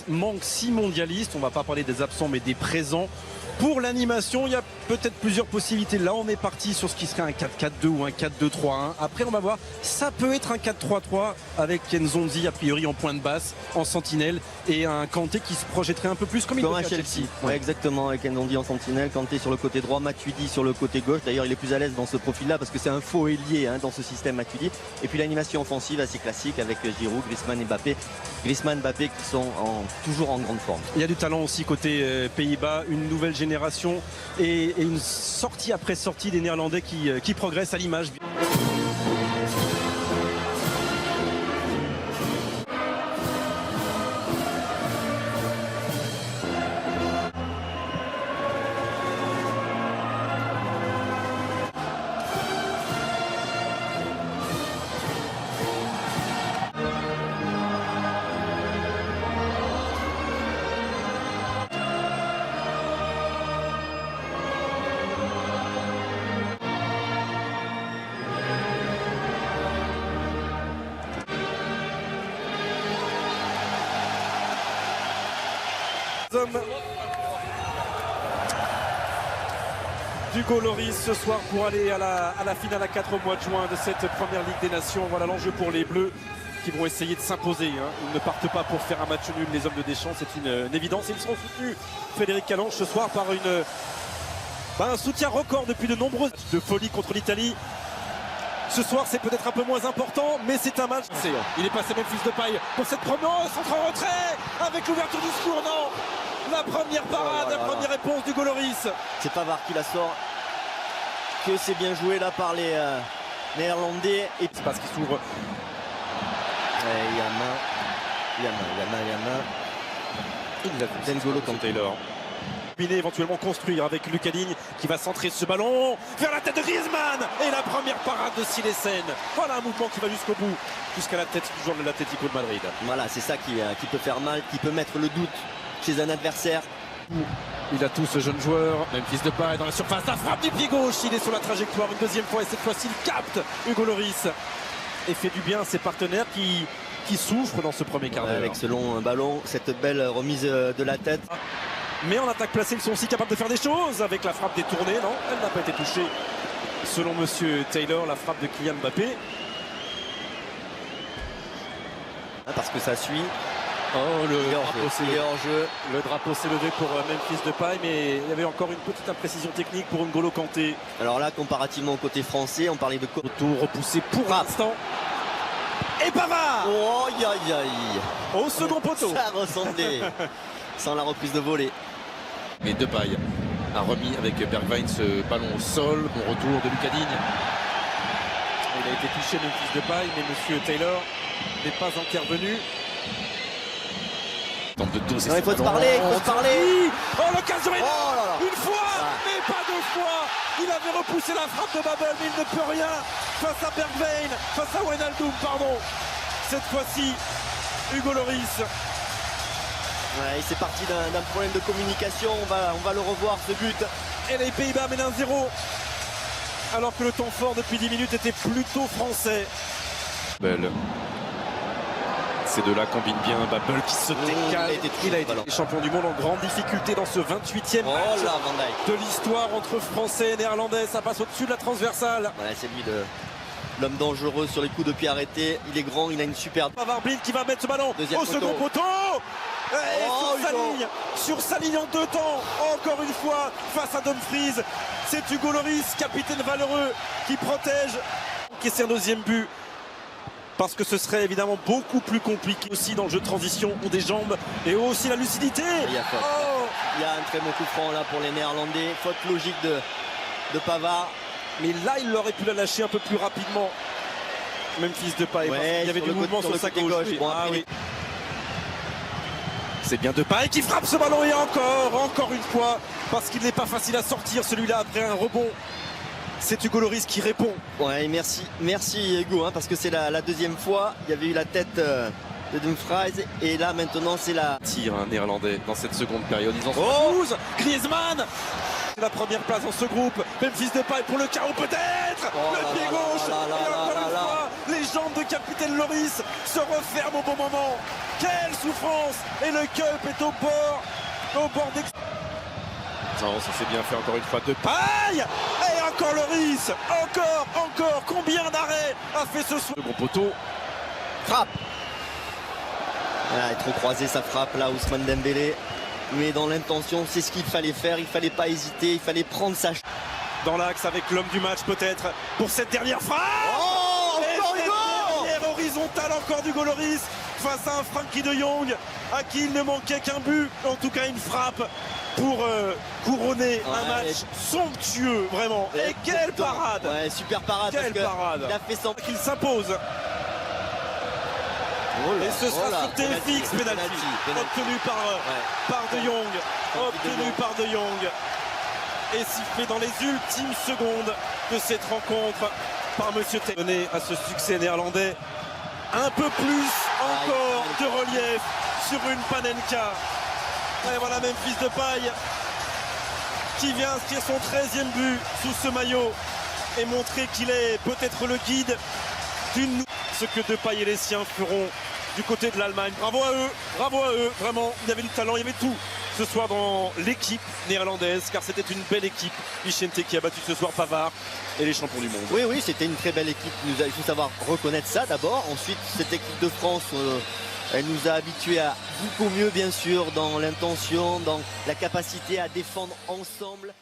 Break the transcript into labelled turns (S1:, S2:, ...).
S1: manque 6 mondialistes. On va pas parler des absents mais des présents. Pour l'animation, il y a peut-être plusieurs possibilités. Là, on est parti sur ce qui serait un 4-4-2 ou un 4-2-3-1. Après, on va voir, ça peut être un 4-3-3 avec Nzonzi a priori en point de basse, en sentinelle, et un Kanté qui se projetterait un peu plus comme il
S2: à Chelsea. Ouais, exactement, avec Nzonzi en sentinelle, Kanté sur le côté droit, Matuidi sur le côté gauche. D'ailleurs, il est plus à l'aise dans ce profil-là parce que c'est un faux ailier dans ce système Matuidi. Et puis l'animation offensive assez classique avec Giroud, Griezmann et Mbappé. Griezmann, Mbappé qui sont toujours en grande forme.
S1: Il y a du talent aussi côté Pays-Bas, une nouvelle génération et une sortie après sortie des Néerlandais qui progressent à l'image. Hugo Lloris ce soir pour aller à la finale à 4 au mois de juin de cette première Ligue des Nations. Voilà l'enjeu pour les Bleus qui vont essayer de s'imposer. Ils ne partent pas pour faire un match nul, les hommes de Deschamps, c'est une évidence. Et ils seront soutenus, Frédéric Calange, ce soir par un soutien record depuis de nombreuses de folie contre l'Italie. Ce soir, c'est peut-être un peu moins important, mais c'est un match. Il est passé Memphis Depay pour cette première centre en retrait avec l'ouverture du score. Non, la première parade, la première réponse d'Hugo Lloris.
S2: C'est Pavard qui la sort. Que c'est bien joué là par les Néerlandais. Et
S1: c'est parce qu'il s'ouvre.
S2: Il y a main.
S1: Il a fait N'Golo Kanté. Éventuellement construire avec Lucas Digne qui va centrer ce ballon vers la tête de Griezmann et la première parade de Silesen. Voilà un mouvement qui va jusqu'au bout, jusqu'à la tête du joueur de l'Atlético de Madrid.
S2: Voilà, c'est ça qui peut faire mal, qui peut mettre le doute chez un adversaire.
S1: Il a tout ce jeune joueur, Memphis Depay dans la surface, la frappe du pied gauche, il est sur la trajectoire une deuxième fois et cette fois-ci il capte Hugo Lloris et fait du bien à ses partenaires qui souffrent dans ce premier quart d'heure.
S2: Avec ce long ballon, cette belle remise de la tête.
S1: Mais en attaque placée, ils sont aussi capables de faire des choses avec la frappe détournée. Non, elle n'a pas été touchée. Selon Monsieur Taylor, la frappe de Kylian Mbappé.
S2: Parce que ça suit.
S1: Oh,
S2: le
S1: drapeau s'est levé pour Memphis Depay, mais il y avait encore une petite imprécision technique pour N'Golo Kanté.
S2: Alors là, comparativement au côté français, on parlait de
S1: retour repoussé pour l'instant. Et Pavard.
S2: Oh, aïe.
S1: Au second poteau.
S2: Ça ressemblait. Sans la reprise de volée.
S1: Mais Depay a remis avec Bergwijn ce ballon au sol. Bon retour de Lucas Digne. Il a été touché Memphis Depay, mais Monsieur Taylor n'est pas intervenu. Tente de doser.
S2: Il faut se parler,
S1: Oh, l'occasion est là. Une fois, mais pas deux fois. Il avait repoussé la frappe de Babel, mais il ne peut rien face à Bergwijn, face à Wijnaldum, pardon. Cette fois-ci, Hugo Lloris.
S2: Ouais, c'est parti d'un problème de communication, on va le revoir ce but.
S1: Et les Pays-Bas mènent 1-0. Alors que le temps fort depuis 10 minutes était plutôt français. Belle. Ces deux-là combinent bien. Babel qui se décale. Il a été champion du monde en grande difficulté dans ce 28e match de l'histoire entre Français et Néerlandais. Ça passe au-dessus de la transversale.
S2: Voilà, c'est lui l'homme dangereux sur les coups de pied arrêtés. Il est grand, il a une superbe.
S1: Pavard qui va mettre ce ballon au second poteau. Sur sa ligne en deux temps, encore une fois, face à Dumfries. C'est Hugo Lloris, capitaine valeureux, qui protège. Et c'est un deuxième but. Parce que ce serait évidemment beaucoup plus compliqué aussi dans le jeu de transition, ont des jambes et aussi la lucidité.
S2: Il y a faute. Il y a un très bon coup franc là pour les Néerlandais. Faute logique de Pavard.
S1: Mais là, il aurait pu la lâcher un peu plus rapidement. Memphis Depay.
S2: Ouais,
S1: il y avait du mouvement sur sa gauche.
S2: Bon,
S1: c'est bien Depay qui frappe ce ballon et encore une fois, parce qu'il n'est pas facile à sortir celui-là après un rebond. C'est Hugo Lloris qui répond.
S2: Ouais, merci Hugo, parce que c'est la deuxième fois. Il y avait eu la tête de Dumfries et là maintenant c'est la
S1: tir néerlandais dans cette seconde période. Ils en sont 12. Griezmann. La première place dans ce groupe. Memphis Depay pour le chaos peut-être. Le pied gauche. Et encore une fois, Les jambes de capitaine Loris se referment au bon moment. Quelle souffrance! Et le Cup est au bord d'ex... Non, ça s'est bien fait encore une fois de paille. Et encore Loris. Encore. Combien d'arrêts a fait ce soir? Le gros poteau.
S2: Frappe. Voilà, est trop croisé sa frappe là, Ousmane Dembélé. Mais dans l'intention, c'est ce qu'il fallait faire. Il fallait pas hésiter, il fallait prendre sa...
S1: Dans l'axe avec l'homme du match peut-être pour cette dernière frappe.
S2: Oh, encore
S1: une dernière horizontale encore du Loris face à un Frenkie de Jong à qui il ne manquait qu'un but, en tout cas une frappe pour couronner un match somptueux vraiment. Et quelle parade!
S2: Ouais, super parade.
S1: Quelle parade!
S2: Il a fait son...
S1: qu'il s'impose. Et ce sera sur TFX, penalty obtenu par De Jong. Et sifflé dans les ultimes secondes de cette rencontre par Monsieur T. Donné à ce succès néerlandais un peu plus encore de relief sur une Panenka. Et voilà Memphis Depay qui vient inscrire son 13e but sous ce maillot et montrer qu'il est peut-être le guide d'une... Ce que Depay et les siens feront du côté de l'Allemagne. Bravo à eux, vraiment, il y avait du talent, il y avait tout ce soir dans l'équipe néerlandaise, car c'était une belle équipe. Vicente qui a battu ce soir Pavard et les champions du monde.
S2: Oui, c'était une très belle équipe. Il faut savoir reconnaître ça d'abord. Ensuite, cette équipe de France, elle nous a habitués à beaucoup mieux, bien sûr, dans l'intention, dans la capacité à défendre ensemble.